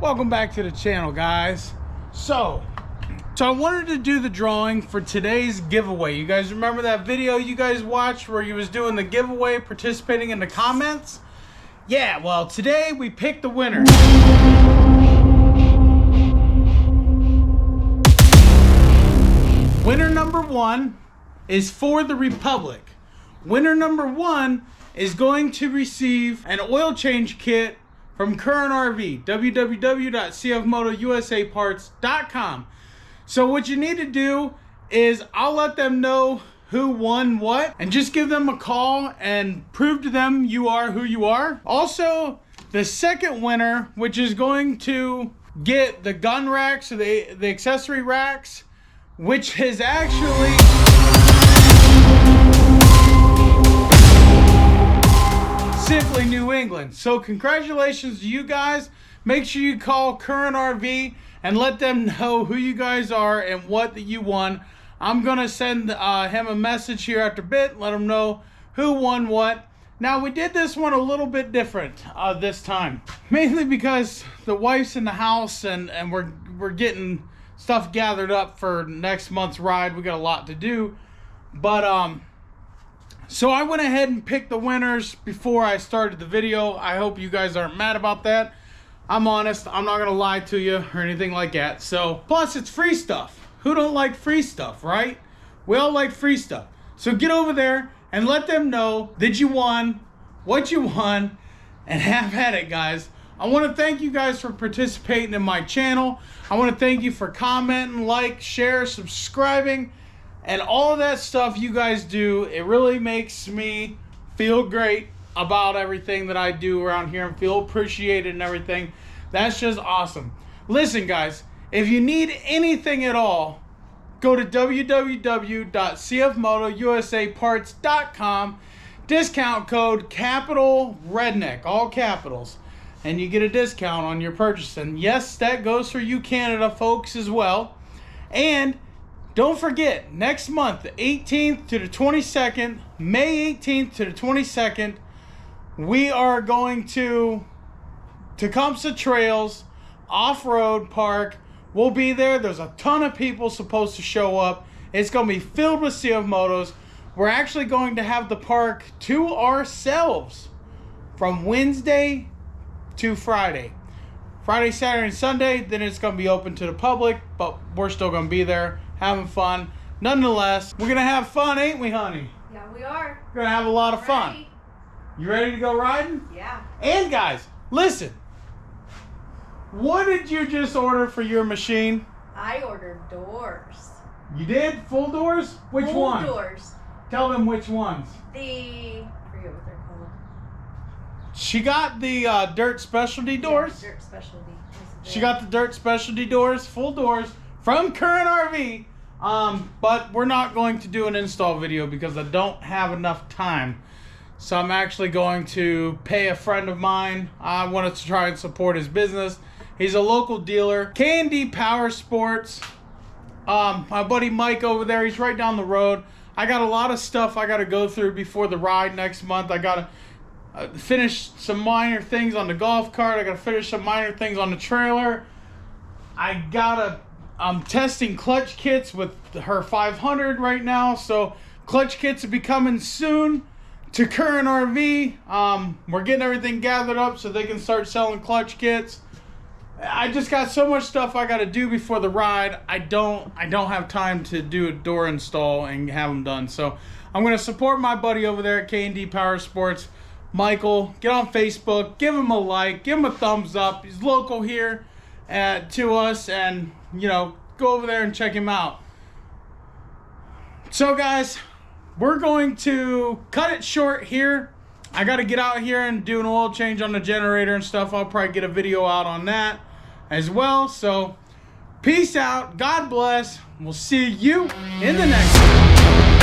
Welcome back to the channel, guys. So I wanted to do the drawing for today's giveaway. You guys remember that video you guys watched where you was doing the giveaway, participating in the comments? Yeah, well, today we picked the winner. Winner number one is for the Republic. Winner number one is going to receive an oil change kit from R.N.G, www.cfmotousaparts.com. So what you need to do is I'll let them know who won what and just give them a call and prove to them you are who you are. Also, the second winner, which is going to get the gun racks or the accessory racks, which is actually Simply New England. So congratulations to you guys. Make sure you call R.N.G and let them know who you guys are and what that you won. I'm gonna send him a message here after a bit, let him know who won what. Now we did this one a little bit different this time, mainly because the wife's in the house and we're getting stuff gathered up for next month's ride. We got a lot to do, but so I went ahead and picked the winners before I started the video. I hope you guys aren't mad about that. I'm honest, I'm not gonna lie to you or anything like that. So, plus it's free stuff. Who don't like free stuff, right? We all like free stuff. So get over there and let them know that you won, what you won, and have at it, guys. I wanna thank you guys for participating in my channel. I wanna thank you for commenting, like, share, subscribing, and all of that stuff you guys do. It really makes me feel great about everything that I do around here and feel appreciated and everything. That's just awesome. Listen, guys, if you need anything at all, go to www.cfmotousaparts.com, discount code capital redneck, all capitals, and you get a discount on your purchase. And yes, that goes for you Canada folks as well. And don't forget, next month, the 18th to the 22nd, May 18th to the 22nd, we are going to Tecumseh Trails Off-Road Park. We'll be there. There's a ton of people supposed to show up. It's going to be filled with CFMOTOs. We're actually going to have the park to ourselves from Wednesday to Friday. Friday, Saturday, and Sunday, then it's going to be open to the public, but we're still going to be there having fun. Nonetheless, we're going to have fun, ain't we, honey? Yeah, we are. We're going to have a lot of fun. You ready to go riding? Yeah. And guys, listen. What did you just order for your machine? I ordered doors. You did? Full doors? Which one? Full doors. Tell them which ones. I forget what they're called. She got the dirt specialty doors. Yeah, dirt specialty. She got the dirt specialty doors, full doors from R.N.G. But we're not going to do an install video because I don't have enough time. So I'm actually going to pay a friend of mine. I wanted to try and support his business. He's a local dealer, K&D Power Sports. My buddy Mike over there, he's right down the road. I got a lot of stuff I got to go through before the ride next month. I got to finish some minor things on the golf cart. I got to finish some minor things on the trailer. I'm testing clutch kits with her 500 right now. So clutch kits will be coming soon to R.N.G. We're getting everything gathered up so they can start selling clutch kits. I just got so much stuff I got to do before the ride. I don't have time to do a door install and have them done. So I'm going to support my buddy over there at K&D Power Sports, Michael. Get on Facebook, give him a like, give him a thumbs up. He's local here to us, and you know, go over there and check him out. So guys, we're going to cut it short here. I got to get out here and do an oil change on the generator and stuff. I'll probably get a video out on that as well. So peace out. God bless. We'll see you in the next one.